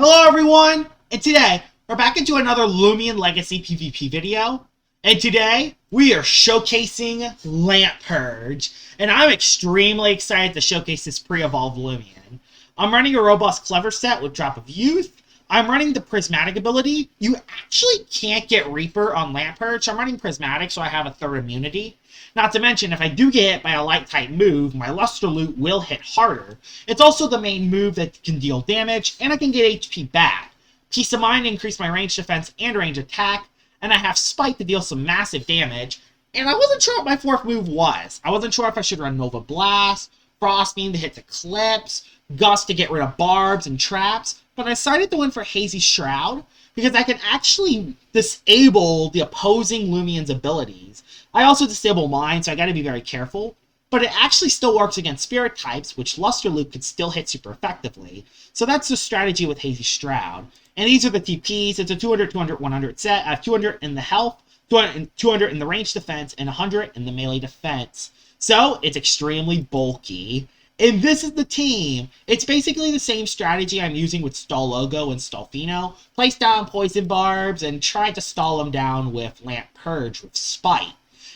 Hello everyone, and today we're back into another Loomian Legacy PvP video, and today we are showcasing Lampurge, and I'm extremely excited to showcase this pre-evolved Loomian. I'm running a robust clever set with Drop of Youth. I'm running the Prismatic ability. You actually can't get Reaper on Lampurge, so I'm running Prismatic so I have a third immunity. Not to mention, if I do get hit by a light type move, my Luster Loot will hit harder. It's also the main move that can deal damage, and I can get HP back. Peace of Mind increase my range defense and range attack, and I have Spike to deal some massive damage. And I wasn't sure what my fourth move was. I wasn't sure if I should run Nova Blast, Frost Beam to hit the clips, Gust to get rid of barbs and traps, but I decided to win for Hazy Shroud, because I can actually disable the opposing Loomian's abilities. I also disable mine, so I gotta be very careful. But it actually still works against spirit types, which Luster Loot could still hit super effectively. So that's the strategy with Hazy Shroud. And these are the TPs. It's a 200, 200, 100 set. I have 200 in the health, 200 in the range defense, and 100 in the melee defense. So it's extremely bulky. And this is the team. It's basically the same strategy I'm using with Stalogo and Stalfino. Place down Poison Barbs and try to stall them down with Lampurge with Spite.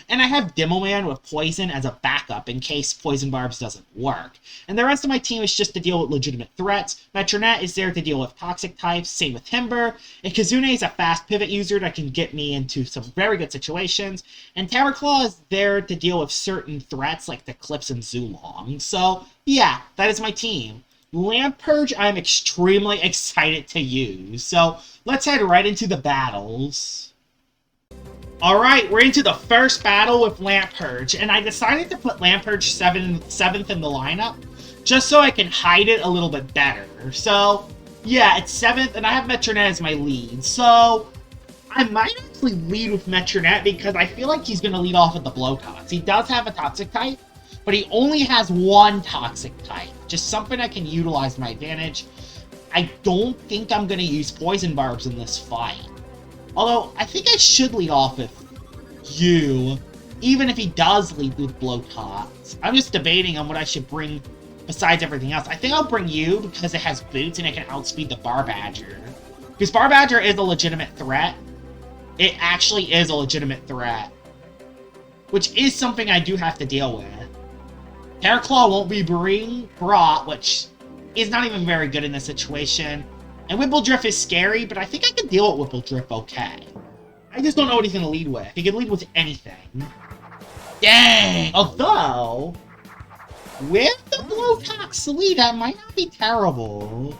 And I have Demoman with Poison as a backup in case Poison Barbs doesn't work. And the rest of my team is just to deal with legitimate threats. Metronet is there to deal with toxic types, same with Timber. And Kazune is a fast pivot user that can get me into some very good situations. And Terraclaw is there to deal with certain threats like the Clips and Zulong. So, yeah, that is my team. Lampurge I'm extremely excited to use. So, let's head right into the battles. Alright, we're into the first battle with Lampurge, and I decided to put Lampurge 7th in the lineup, just so I can hide it a little bit better. So, yeah, it's 7th, and I have Metronet as my lead. So, I might actually lead with Metronet, because I feel like he's going to lead off with the Blowtox. He does have a Toxic type, but he only has one Toxic type, just something I can utilize to my advantage. I don't think I'm going to use Poison Barbs in this fight. Although, I think I should lead off with you, even if he does lead with Blowtox. I'm just debating on what I should bring besides everything else. I think I'll bring you because it has boots and it can outspeed the Barbadger. Because Barbadger is a legitimate threat. It actually is a legitimate threat. Which is something I do have to deal with. Terraclaw won't be brought, which is not even very good in this situation. And Whippledrift is scary, but I think I can deal with Whippledrift okay. I just don't know what he's going to lead with. He can lead with anything. Dang! Although, with the Blowtox lead, that might not be terrible.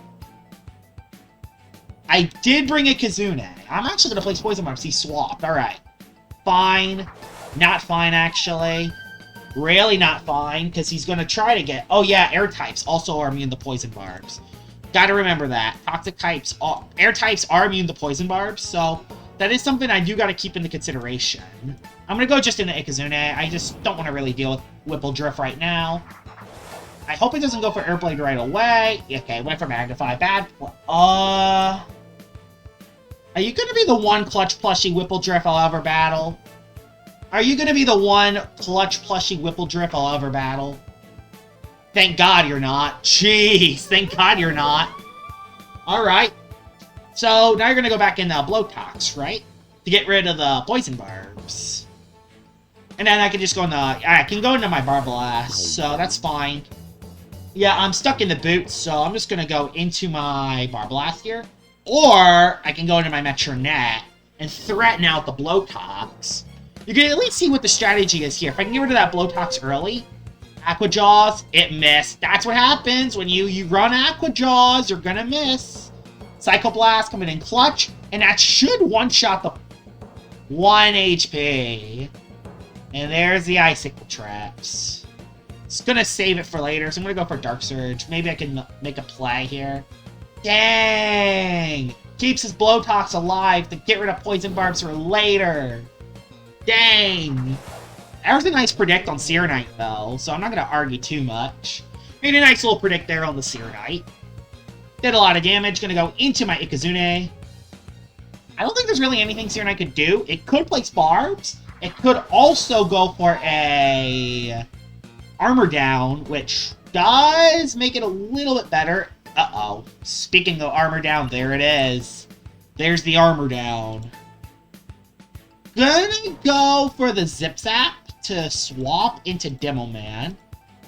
I did bring a Kazune. I'm actually going to place Poison Barbs. He swapped. Alright. Fine. Not fine, actually. Really not fine, because he's going to try to get... Oh yeah, air types also are immune to Poison Barbs. Gotta remember that. Toxic types, air types are immune to Poison Barbs, so that is something I do gotta keep into consideration. I'm gonna go just into Ikazune. I just don't want to really deal with Whippledrift right now. I hope it doesn't go for Airblade right away. Okay, went for Magnify. Bad. Are you gonna be the one clutch plushie Whippledrift I'll ever battle? Are you gonna be the one clutch plushie Whippledrift I'll ever battle? Thank God you're not. Jeez, thank God you're not. Alright. So, now you're going to go back in the Blowtox, right? To get rid of the Poison Barbs. And then I can just go into... I can go into my Barblast, so that's fine. Yeah, I'm stuck in the boots, so I'm just going to go into my Barblast here. Or, I can go into my Metronet and threaten out the Blowtox. You can at least see what the strategy is here. If I can get rid of that Blowtox early... Aqua Jaws, it missed. That's what happens when you run Aqua Jaws, you're gonna miss. Psycho Blast coming in clutch, and that should one-shot the 1 HP. And there's the Icicle Traps. It's gonna save it for later, so I'm gonna go for Dark Surge. Maybe I can make a play here. Dang! Keeps his Blowtox alive to get rid of Poison Barbs for later. Dang! That was a nice predict on Serenite, though, so I'm not going to argue too much. Made a nice little predict there on the Serenite. Did a lot of damage. Going to go into my Ikazune. I don't think there's really anything Serenite could do. It could place Barbs. It could also go for a Armor Down, which does make it a little bit better. Uh-oh. Speaking of armor down, there it is. There's the armor down. Gonna go for the Zip Zap to swap into Demo Man.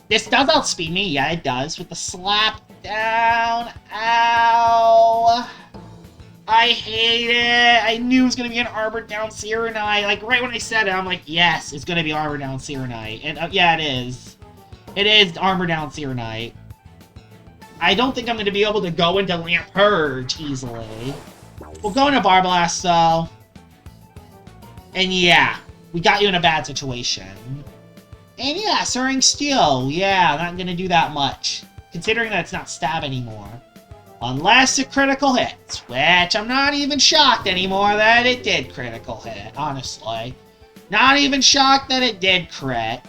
This does outspeed me. Yeah, it does. With the slap down. Ow. I hate it. I knew it was going to be an armor down Serenite. Like, right when I said it, I'm like, yes, it's going to be armor down Serenite. And, yeah, it is. It is armor down Serenite. I don't think I'm going to be able to go into Lampurge easily. We'll go into Barblast, though. And, yeah, we got you in a bad situation. And, yeah, Soaring Steel. Yeah, not going to do that much. Considering that it's not stab anymore. Unless it critical hits, which I'm not even shocked anymore that it did critical hit, honestly. Not even shocked that it did crit.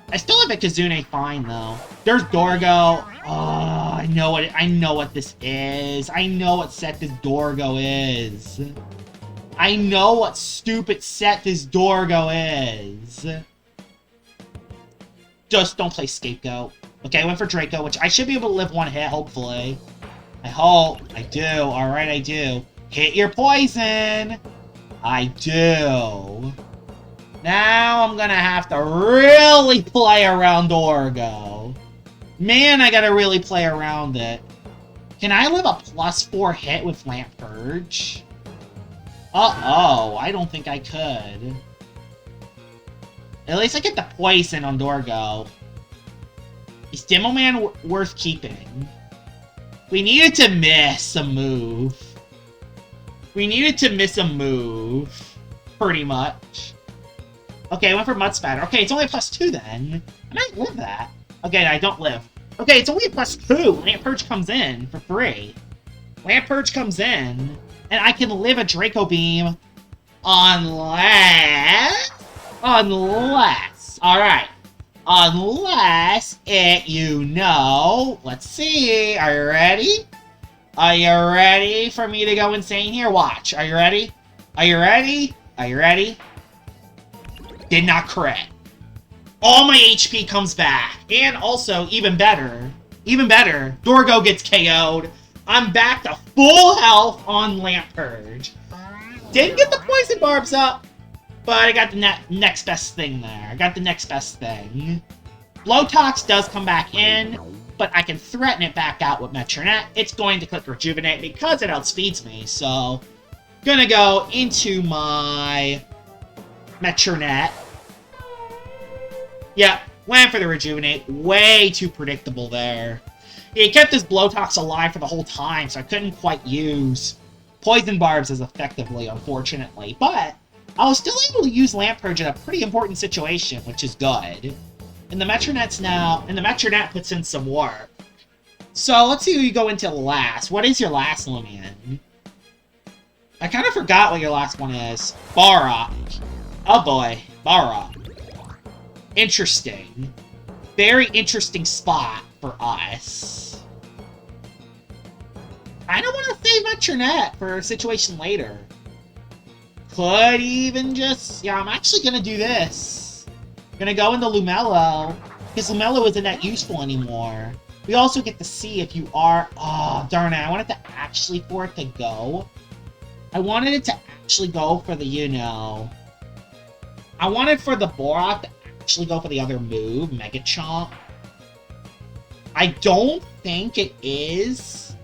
I still have a Kazune fine, though. There's Dorgo. Oh, I know what this is. I know what set this Dorgo is. I know what stupid set this Dorgo is. Just don't play Scapegoat. Okay, I went for Draco, which I should be able to live one hit, hopefully. I hope. I do. Alright, I do. Hit your poison! I do. Now I'm gonna have to really play around Dorgo. Man, I gotta really play around it. Can I live a +4 hit with Lampurge? Uh-oh, I don't think I could. At least I get the poison on Dorgo. Is Demo Man worth keeping? We needed to miss a move. We needed to miss a move. Pretty much. Okay, I went for Mud Spatter. Okay, it's only a +2 then. I might live that. Okay, I don't live. Okay, it's only a +2. Lampurge comes in for free. Lampurge comes in, and I can live a Draco Beam unless... Alright. Unless let's see, are you ready? Are you ready for me to go insane here? Watch, are you ready? Are you ready? Are you ready? Did not crit. All my HP comes back. And also, even better, Dorgo gets KO'd. I'm back to full health on Lampurge. Didn't get the poison barbs up. But I got the next best thing there. I got the next best thing. Blowtox does come back in, but I can threaten it back out with Metronet. It's going to click Rejuvenate because it outspeeds me, so... Gonna go into my... Metronet. Yep, went for the Rejuvenate. Way too predictable there. It kept this Blowtox alive for the whole time, so I couldn't quite use Poison Barbs as effectively, unfortunately. But... I was still able to use Lampurge in a pretty important situation, which is good. And the Metronet puts in some work. So, let's see who you go into last. What is your last Loomian? I kind of forgot what your last one is. Barrock. Oh boy, Barrock. Interesting. Very interesting spot for us. I don't want to save Metronet for a situation later. Could even just... Yeah, I'm actually going to do this. Going to go into Lumelo, because Lumelo isn't that useful anymore. We also get to see if you are... Oh, darn it. I wanted to actually for it to go. I wanted it to actually go for the, I wanted for the Borak to actually go for the other move, Mega Chomp. I don't think it is.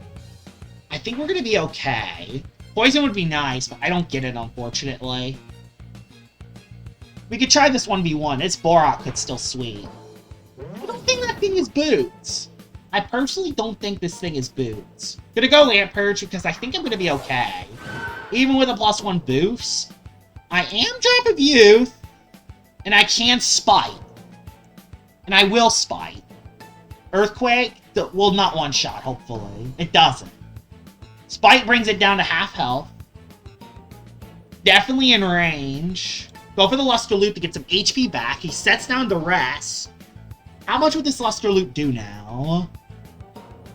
I think we're going to be okay. Poison would be nice, but I don't get it, unfortunately. We could try this 1v1. This Borak could still sweep. I don't think that thing is Boots. I personally don't think this thing is Boots. Gonna go Lampurge because I think I'm gonna be okay. Even with a +1 boost. I am Drop of Youth. And I can Spite. And I will Spite. Earthquake will not one-shot, hopefully. It doesn't. Spite brings it down to half health. Definitely in range. Go for the Luster Loop to get some HP back. He sets down the rest. How much would this Luster Loop do now?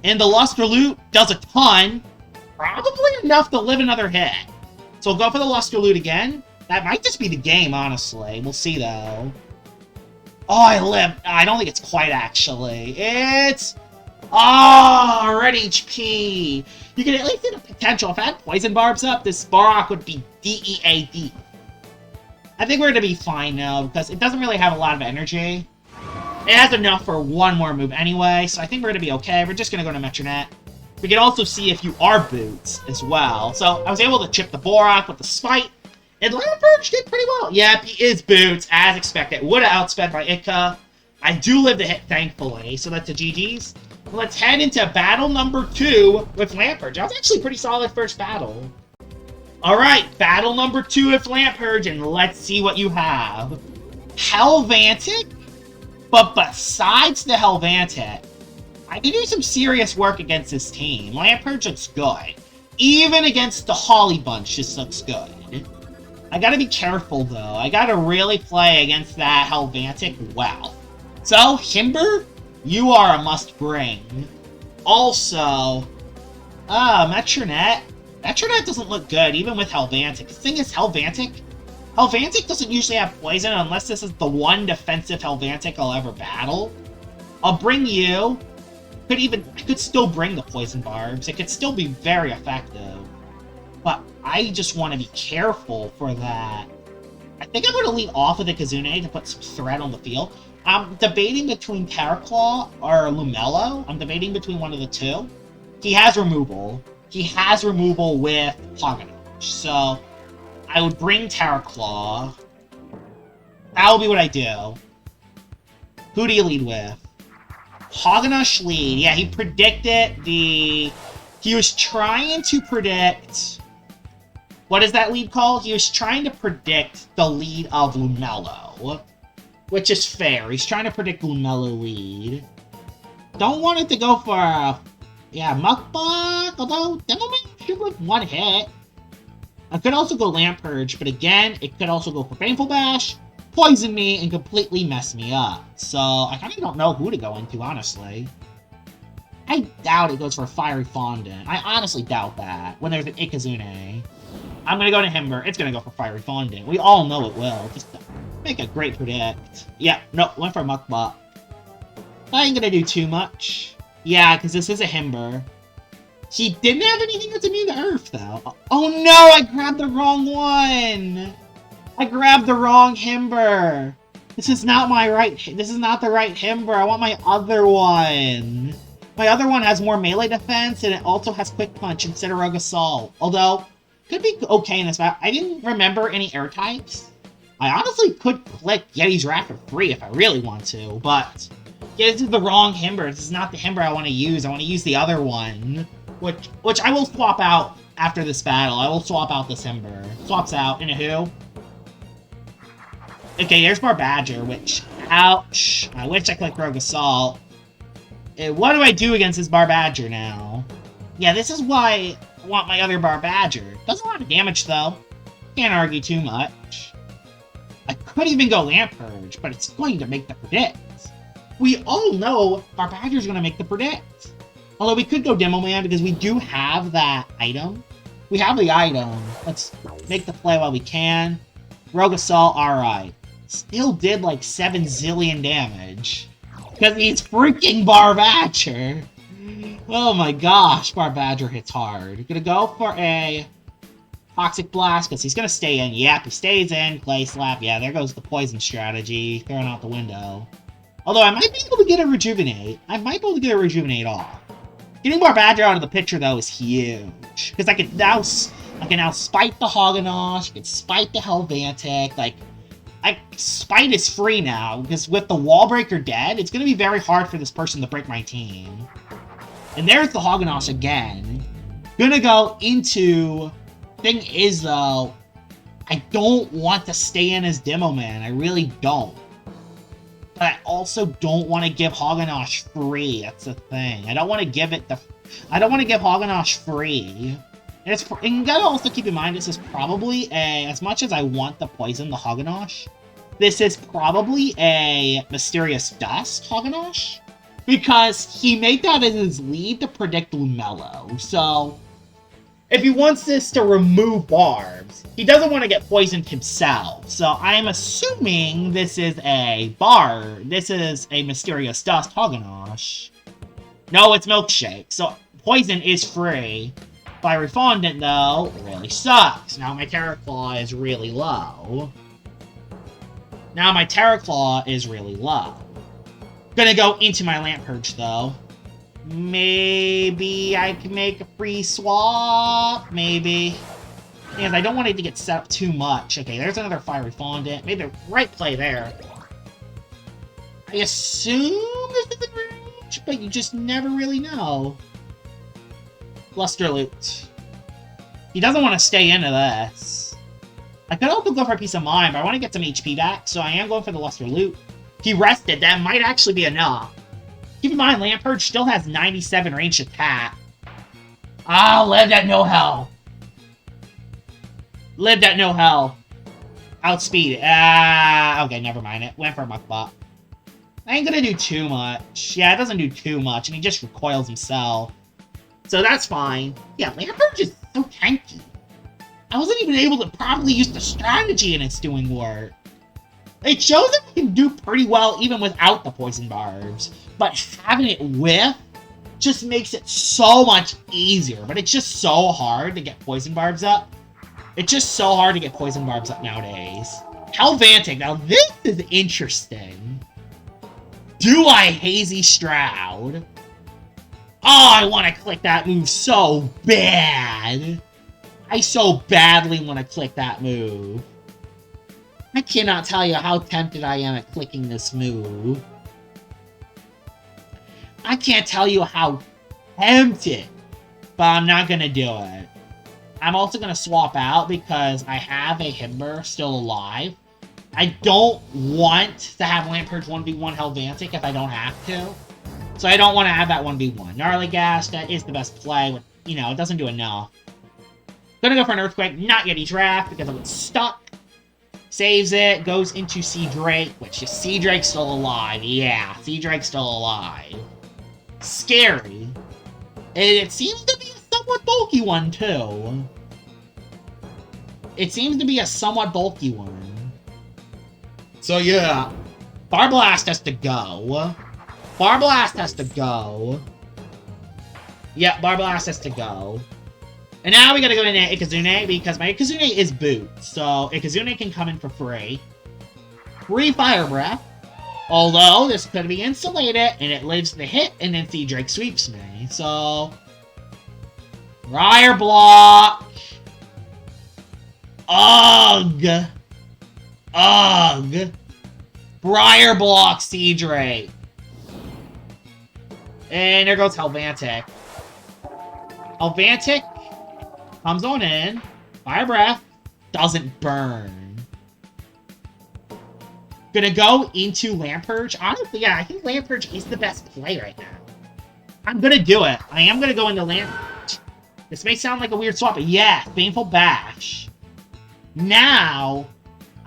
And the Luster Loop does a ton. Probably enough to live another hit. So we'll go for the Luster Loot again. That might just be the game, honestly. We'll see, though. Oh, I lived. I don't think it's quite, actually. It's Oh, red HP. You can at least get a potential. If I had poison barbs up, this Barok would be DEAD. I think we're going to be fine now, because it doesn't really have a lot of energy. It has enough for one more move anyway, so I think we're going to be okay. We're just going to go to Metronet. We can also see if you are Boots as well. So I was able to chip the Borak with the Spite, and Lampurge did pretty well. Yep, he is Boots, as expected. Would have outsped by Itka. I do live the hit, thankfully, so that's a GG's. Let's head into battle number 2 with Lampurge. That was actually a pretty solid first battle. Alright, battle number 2 with Lampurge, and let's see what you have. Helvantic? But besides the Helvantic, I can do some serious work against this team. Lampurge looks good. Even against the Holly Bunch, this looks good. I gotta be careful, though. I gotta really play against that Helvantic well. So, Himber, you are a must-bring. Also, Metronet. Metronet doesn't look good, even with Helvantic. The thing is, Helvantic doesn't usually have poison unless this is the one defensive Helvantic I'll ever battle. I'll bring you. I could still bring the poison barbs. It could still be very effective. But I just want to be careful for that. I think I'm going to lead off with the Kazune to put some threat on the field. I'm debating between Terraclaw or Lumello. I'm debating between one of the two. He has removal. He has removal with Hoganosh. So I would bring Terraclaw. That will be what I do. Who do you lead with? Hoganosh lead. Yeah, he predicted the... He was trying to predict... What is that lead called? He was trying to predict the lead of Lumello. Which is fair. He's trying to predict Lumello lead. Don't want it to go for a... Yeah, Muckbuck, although Demoman should with one hit. I could also go Lampurge, but again, it could also go for Painful Bash, poison me, and completely mess me up. So, I kind of don't know who to go into, honestly. I doubt it goes for Fiery Fondant. I honestly doubt that, when there's an Ikazune. I'm gonna go to Himber. It's gonna go for Fiery Fondant. We all know it will. Just to make a great predict. Yeah, no, went for Muckbuck. I ain't gonna do too much. Yeah, because this is a Himber. He didn't have anything that's immune to Earth, though. Oh no, I grabbed the wrong one! I grabbed the wrong Himber! This is not my right... This is not the right Himber. I want my other one. My other one has more melee defense, and it also has Quick Punch instead of Rogue Assault. Although, could be okay in this battle. I didn't remember any air types. I honestly could click Yeti's Wrath for free if I really want to, but... Yeah, this is the wrong Himber. This is not the Himber I want to use. I want to use the other one. Which I will swap out after this battle. I will swap out this Himber. Swaps out. Into who? Okay, there's Barbadger, which... Ouch. I wish I clicked Rogue Assault. What do I do against this Barbadger now? Yeah, this is why I want my other Barbadger. Does a lot of damage, though. Can't argue too much. I could even go Lampurge, but it's going to make the predict. We all know Barbadger's going to make the predict. Although we could go Demo Man because we do have that item. We have the item. Let's make the play while we can. Rogue Assault, alright. Still did like 7 zillion damage. Because he's freaking Barbadger. Oh my gosh, Barbadger hits hard. Gonna go for a Toxic Blast because he's gonna stay in. Yep, he stays in. Clay Slap. Yeah, there goes the poison strategy. Thrown out the window. Although I might be able to get a Rejuvenate. I might be able to get a Rejuvenate off. Getting Barbadger out of the picture, though, is huge. Because I can now spite the Hoganosh, I can spite the Helvantic, like... Spite is free now, because with the Wallbreaker dead, it's going to be very hard for this person to break my team. And there's the Hoganosh again. Gonna go into... Thing is, though, I don't want to stay in as Demo Man. I really don't. But I also don't want to give Hoganosh free. That's the thing. I don't want to give Hoganosh free. And you gotta also keep in mind, this is probably as much as I want to poison the Hoganosh, this is probably a Mysterious Dust Hoganosh. Because he made that as his lead to predict Lumello. So, if he wants this to remove barbs, he doesn't want to get poisoned himself. So I'm assuming this is a Mysterious Dust Hoganosh. No, it's Milkshake. So, poison is free. Fiery Fondant, though, really sucks. Now my Terra Claw is really low. Gonna go into my Lampurge, though. Maybe I can make a free swap? Maybe. Because I don't want it to get set up too much. Okay, there's another Fiery Fondant. Maybe the right play there. I assume this is in range, but you just never really know. Luster Loot. He doesn't want to stay into this. I could also go for a Peace of Mind, but I want to get some HP back, so I am going for the Luster Loot. He rested. That might actually be enough. Keep in mind, Lampurge still has 97 ranged attack. Ah, lived at no hell. Lived at no hell. Outspeed it. Ah, okay, never mind. It went for a Muck Bot. I ain't gonna do too much. Yeah, it doesn't do too much, and he just recoils himself. So that's fine. Yeah, Lampurge is so tanky. I wasn't even able to properly use the strategy and it's doing work. It shows that we can do pretty well even without the poison barbs. But having it with just makes it so much easier. But it's just so hard to get poison barbs up. It's just so hard to get poison barbs up nowadays. Helvantic. Now this is interesting. Do I Hazy Shroud? Oh, I want to click that move so bad. I so badly want to click that move. I cannot tell you how tempted I am at clicking this move. I can't tell you how tempted, but I'm not going to do it. I'm also going to swap out because I have a Himber still alive. I don't want to have Lampurge 1v1 Helvantic if I don't have to. So I don't want to have that 1v1. Gnarly Gas, that is the best play. But, you know, it doesn't do enough. Gonna go for an Earthquake, not Yeti Draft, because I was stuck. Saves it, goes into Sea Drake, which is Sea Drake's still alive. Yeah, Sea Drake's still alive. Scary. And it seems to be a somewhat bulky one, too. It seems to be a somewhat bulky one. So, yeah. Barblast has to go. Barblast has to go. Yep, Barblast has to go. And now we gotta go into Ikazune, because my Ikazune is boot. So, Ikazune can come in for free. Free Fire Breath. Although, this could be insulated, and it lives the hit, and then Sea Drake sweeps me. So... Briar Block! Ugh! Ugh! Briar Block Sea Drake. And there goes Helvantic. Helvantic comes on in. Fire Breath. Doesn't burn. Gonna go into Lampurge. Honestly, yeah, I think Lampurge is the best play right now. I'm gonna do it. I am gonna go into Lampurge. This may sound like a weird swap, but yeah, Baneful Bash. Now,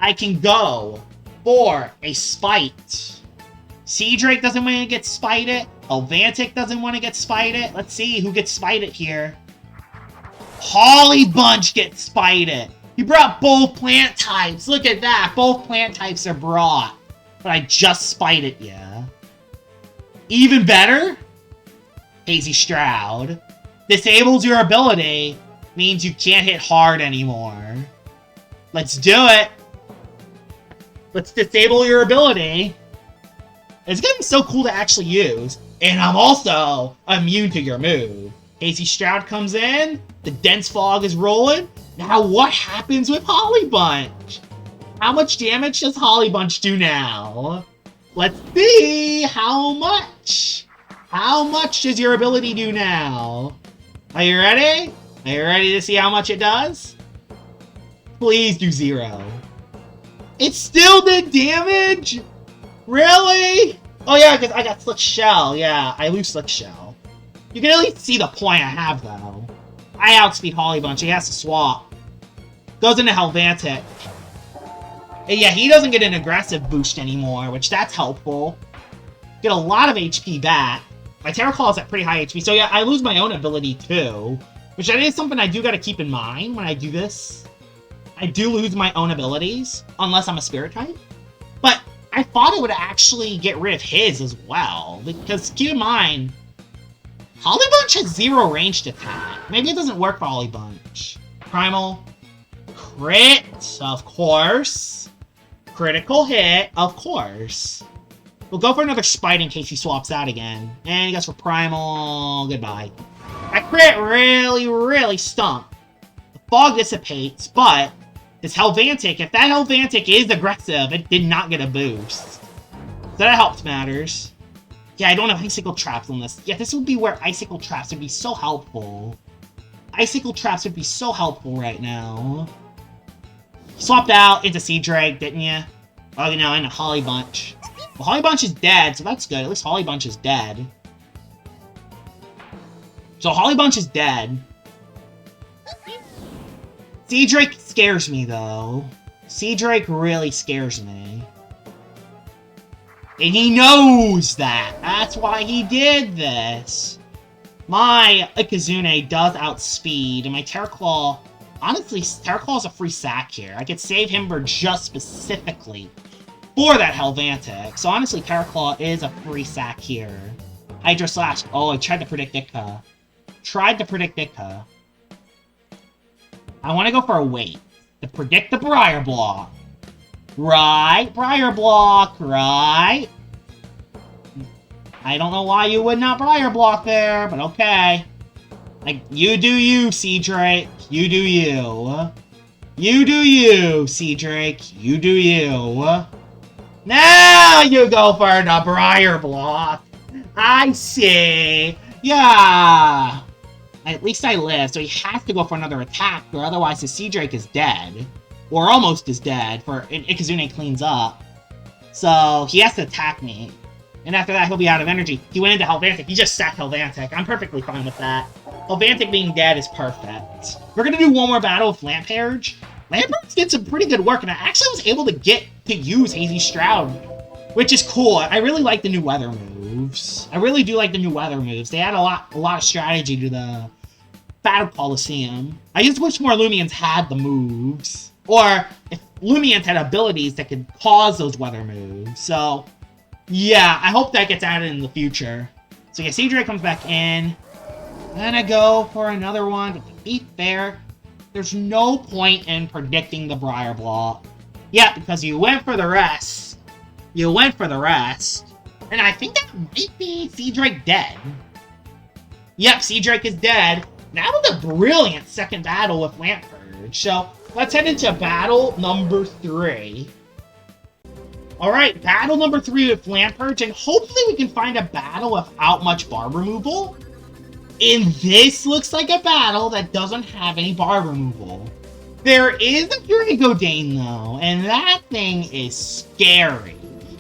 I can go for a Spite. Sea Drake doesn't want to get spited. Helvantic doesn't want to get spited. Let's see who gets spited here. Holly Bunch gets spited. He brought both plant types. Look at that. Both plant types are brought. But I just spited ya. Even better? Hazy Shroud. Disables your ability. Means you can't hit hard anymore. Let's do it. Let's disable your ability. It's getting so cool to actually use. And I'm also immune to your move. Hazy Shroud comes in. The Dense Fog is rolling. Now what happens with Holly Bunch? How much damage does Holly Bunch do now? Let's see. How much? How much does your ability do now? Are you ready? Are you ready to see how much it does? Please do 0. It still did damage? Really? Oh yeah, because I got Slick Shell. Yeah, I lose Slick Shell. You can at least see the point I have, though. I outspeed Holly Bunch. He has to swap. Goes into Helvantic. And yeah, he doesn't get an aggressive boost anymore, which that's helpful. Get a lot of HP back. My Terra Claw is at pretty high HP, so yeah, I lose my own ability too. Which that is something I do gotta keep in mind when I do this. I do lose my own abilities, unless I'm a Spirit type. But I thought it would actually get rid of his as well. Because keep in mind, Holly Bunch has 0 ranged attack. Maybe it doesn't work for Holly Bunch. Primal. Crit, of course. Critical hit, of course. We'll go for another Spite in case he swaps out again. And he goes for Primal. Goodbye. That crit really, really stunk. The fog dissipates, but this Helvantic, if that Helvantic is aggressive, it did not get a boost. So that helps matters. Yeah, I don't have Icicle Traps on this. Yeah, this would be where Icicle Traps would be so helpful. Icicle Traps would be so helpful right now. You swapped out into Sea Drake, didn't you? Oh, no, into Holly Bunch. Well, Holly Bunch is dead, so that's good. At least Holly Bunch is dead. So Holly Bunch is dead. Sea Drake scares me, though. Sea Drake really scares me. And he knows that. That's why he did this. My Ikazune does outspeed, and my Terraclaw... Honestly, Terraclaw is a free sack here. I could save him for just specifically for that Helvantic. So honestly, Terraclaw is a free sack here. Hydro Slash. Oh, I tried to predict Itka. Tried to predict Itka. I want to go for a wait. To predict the Briar Block. Right? Briar Block, right? I don't know why you would not Briar Block there, but okay. Like, you do you, Sea Drake. You do you. You do you, Sea Drake. You do you. Now you go for the Briar Block. I see. Yeah. At least I live, so he has to go for another attack, or otherwise the Sea Drake is dead. Or almost is dead, for Ikazune cleans up. So he has to attack me. And after that, he'll be out of energy. He went into Helvantic. He just sacked Helvantic. I'm perfectly fine with that. Helvantic being dead is perfect. We're going to do one more battle with Lampurge. Lampurge did some pretty good work, and I actually was able to use Hazy Shroud, which is cool. I really like the new weather moves. I really do like the new weather moves. They add a lot of strategy to the Battle Coliseum. I just wish more Loomians had the moves. Or if Loomians had abilities that could cause those weather moves. So, yeah, I hope that gets added in the future. So yeah, Sea Drake comes back in. Then I go for another one. But to be fair, there's no point in predicting the Briar Block. Yeah, because you went for the rest. You went for the rest. And I think that might be Sea Drake dead. Yep, Sea Drake is dead. Now with a brilliant second battle with Lampurge. So let's head into battle number 3. Alright, battle number 3 with Lampurge, and hopefully we can find a battle without much barb removal. And this looks like a battle that doesn't have any barb removal. There is a Dragodane though, and that thing is scary.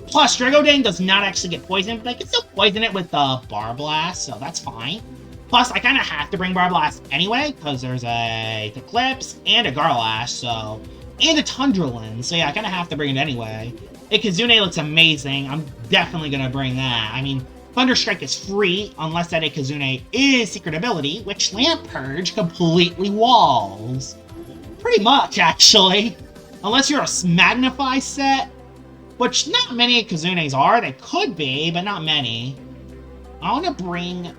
Plus, Dragodane does not actually get poisoned, but I can still poison it with the Barblast, so that's fine. Plus, I kind of have to bring Barblast anyway, because there's a Eclipse and a Garlash, so... And a Tundraland, so yeah, I kind of have to bring it anyway. Ikazune looks amazing. I'm definitely going to bring that. I mean, Thunderstrike is free, unless that Ikazune is Secret Ability, which Lampurge completely walls. Pretty much, actually. Unless you're a Magnify set, which not many Ikazunes are. They could be, but not many. I want to bring...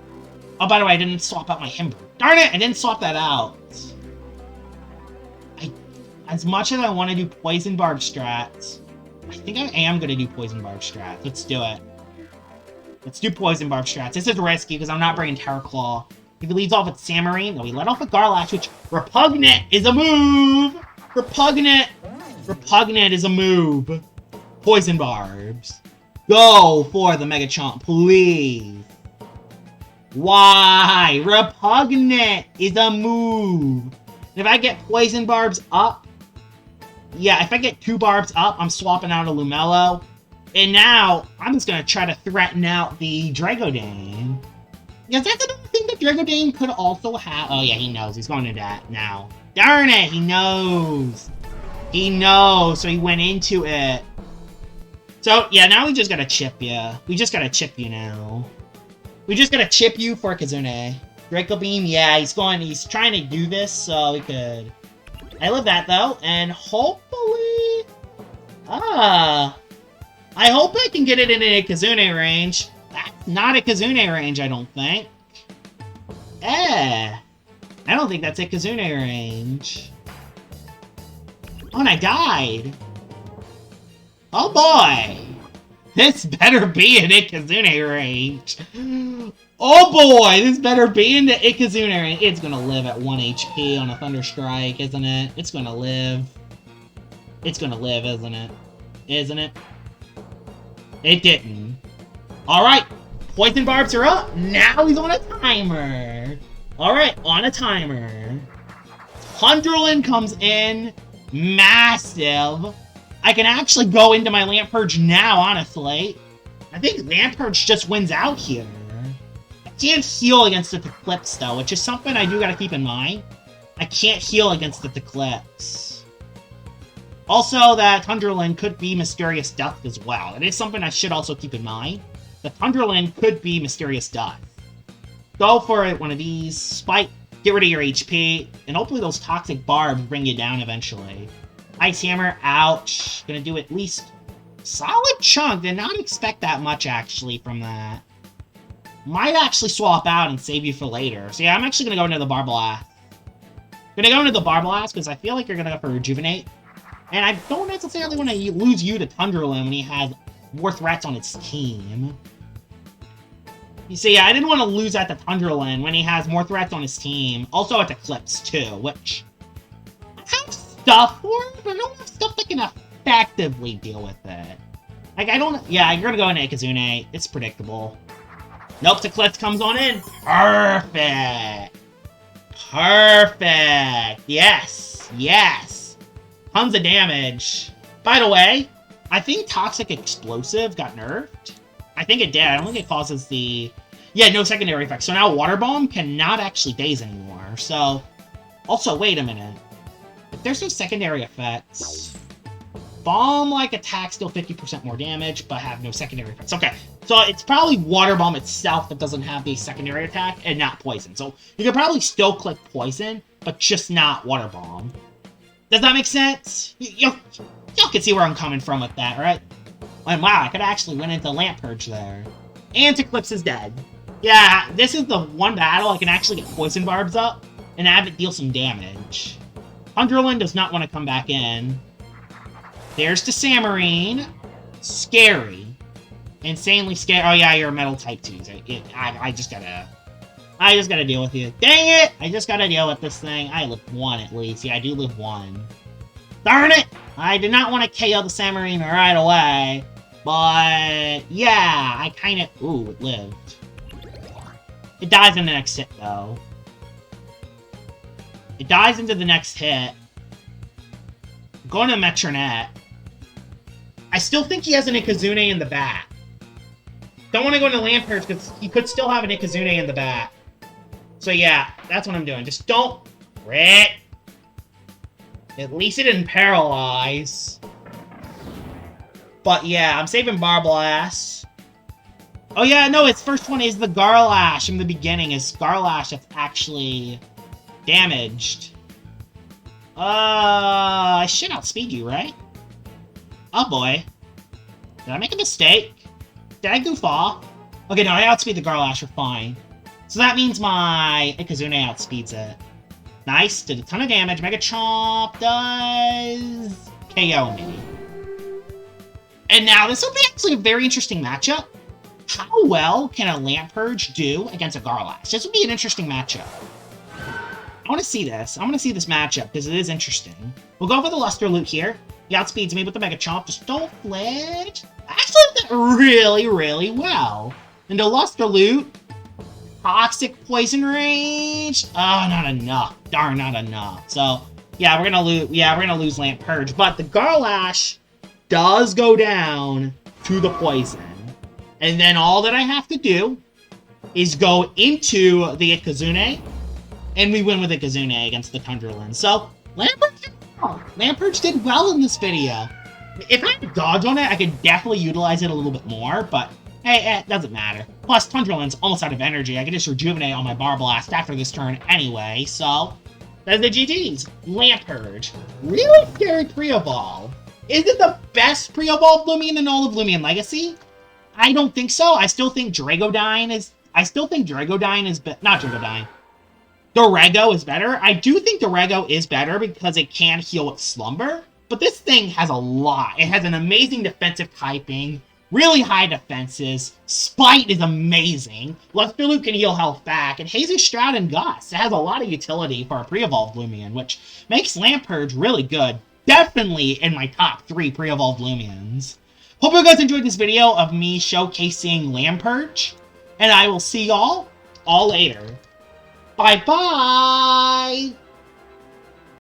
Oh, by the way, I didn't swap out my Himber. Darn it, I didn't swap that out. As much as I want to do Poison Barb strats, I think I am going to do Poison Barb strats. Let's do it. Let's do Poison Barb strats. This is risky because I'm not bringing Terraclaw. If he leads off with Samarine, no, he let off with Garlash, which Repugnant is a move! Repugnant is a move. Poison Barbs. Go for the Mega Chomp, please. Why? Repugnant is a move. And if I get Poison Barbs up, yeah, if I get 2 Barbs up, I'm swapping out a Lumello. And now, I'm just going to try to threaten out the Dragodane. Yes, that's another thing that Dragodane could also have. Oh yeah, he knows. He's going to that now. Darn it, he knows. He knows, so he went into it. So, yeah, now we just got to chip you. We just got to chip you now. We just gotta chip you for Kazune. Draco Beam, yeah, he's trying to do this so he could... I love that, though, and hopefully... I hope I can get it in a Kazune range. That's not a Kazune range, I don't think. I don't think that's Ikazune range. Oh, and I died. Oh boy. This better be an Ikazune range. Oh boy, this better be in the Ikazune range. It's gonna live at 1 HP on a Thunder Strike, isn't it? It's gonna live. It's gonna live, isn't it? Isn't it? It didn't. Alright, Poison Barbs are up. Now he's on a timer. Alright, on a timer. Thunderland comes in. Massive. I can actually go into my Lampurge now, honestly. I think Lampurge just wins out here. I can't heal against the Eclipse, though, which is something I do gotta keep in mind. I can't heal against the Eclipse. Also, that Thunderland could be Mysterious Death as well. It is something I should also keep in mind. The Thunderland could be Mysterious Death. Go for it, one of these. Spike, get rid of your HP, and hopefully those Toxic Barbs bring you down eventually. Ice Hammer, ouch. Gonna do at least solid chunk. Did not expect that much, actually, from that. Might actually swap out and save you for later. So yeah, I'm actually gonna go into the Barblast. Gonna go into the Barblast because I feel like you're gonna go for Rejuvenate. And I don't necessarily want to lose you to Thunderland when he has more threats on his team. You see, I didn't want to lose that to Thunderland when he has more threats on his team. Also at Eclipse, too, which I have stuff for, but I don't have stuff that can effectively deal with it. Like, I don't... Yeah, you're gonna go into Ikazune. It's predictable. Nope, Eclipse comes on in. Perfect. Perfect. Yes. Yes. Tons of damage. By the way, I think Toxic Explosive got nerfed. I think it did. I don't think it causes the... Yeah, no secondary effects. So now Water Bomb cannot actually daze anymore. So, also, wait a minute. If there's no secondary effects... Bomb-like attacks deal 50% more damage, but have no secondary effects. Okay, so it's probably Water Bomb itself that doesn't have the secondary attack, and not Poison. So you could probably still click Poison, but just not Water Bomb. Does that make sense? Y'all can see where I'm coming from with that, right? And wow, I could actually went into Lampurge there. And Eclipse is dead. Yeah, this is the one battle I can actually get Poison Barbs up and have it deal some damage. Thunderland does not want to come back in. There's the Samarine. Scary. Insanely scary. Oh yeah, you're a metal type too. So I just gotta deal with you. Dang it! I just gotta deal with this thing. I live one at least. Yeah, I do live one. Darn it! I did not want to KO the Samarine right away. But yeah, I kinda... Ooh, it lived. It dies in the next hit though. It dies into the next hit. I'm going to Metronet. I still think he has an Ikazune in the back. Don't want to go into Lampurge because he could still have an Ikazune in the back. So yeah, that's what I'm doing. Just don't... Crit! At least it didn't paralyze. But yeah, I'm saving Barblast. Oh yeah, no, its first one is the Garlash in the beginning. It's Garlash that's actually damaged. I should outspeed you, right? Oh boy. Did I make a mistake? Did I goof off? Okay, no, I outspeed the Garlash, we're fine. So that means my Ikazune outspeeds it. Nice, did a ton of damage. Mega Chomp does... KO me. And now, this will be actually a very interesting matchup. How well can a Lampurge do against a Garlash? This would be an interesting matchup. I want to see this. I want to see this matchup, because it is interesting. We'll go for the Luster Loot here. He outspeeds me with the Mega Chomp. Just don't flinch. Actually, did that really, really well. Into Luster Loot. Toxic Poison range. Oh, not enough. Darn, not enough. So, yeah, we're gonna lose. Yeah, we're gonna lose Lampurge. But the Garlash does go down to the Poison, and then all that I have to do is go into the Ikazune, and we win with Ikazune against the Thunderland. So Lampurge did well in this video. If I had dodge on it, I could definitely utilize it a little bit more, but hey, it doesn't matter. Plus, Thunderland's almost out of energy. I can just rejuvenate on my Barblast after this turn anyway, so that's the GG's. Lampurge. Really scary pre-evolve. Is it the best pre-evolved Loomian in all of Loomian Legacy? I don't think so. I still think Dragodyne is... Not Dragodyne. The Rego is better. I do think the Rego is better because it can heal with Slumber. But this thing has a lot. It has an amazing defensive typing, really high defenses. Spite is amazing. Lusterloop can heal health back. And Hazy Stroud and Gust. It has a lot of utility for a pre-evolved Loomian, which makes Lampurge really good. Definitely in my top 3 pre-evolved Loomians. Hope you guys enjoyed this video of me showcasing Lampurge. And I will see y'all all later. Bye-bye!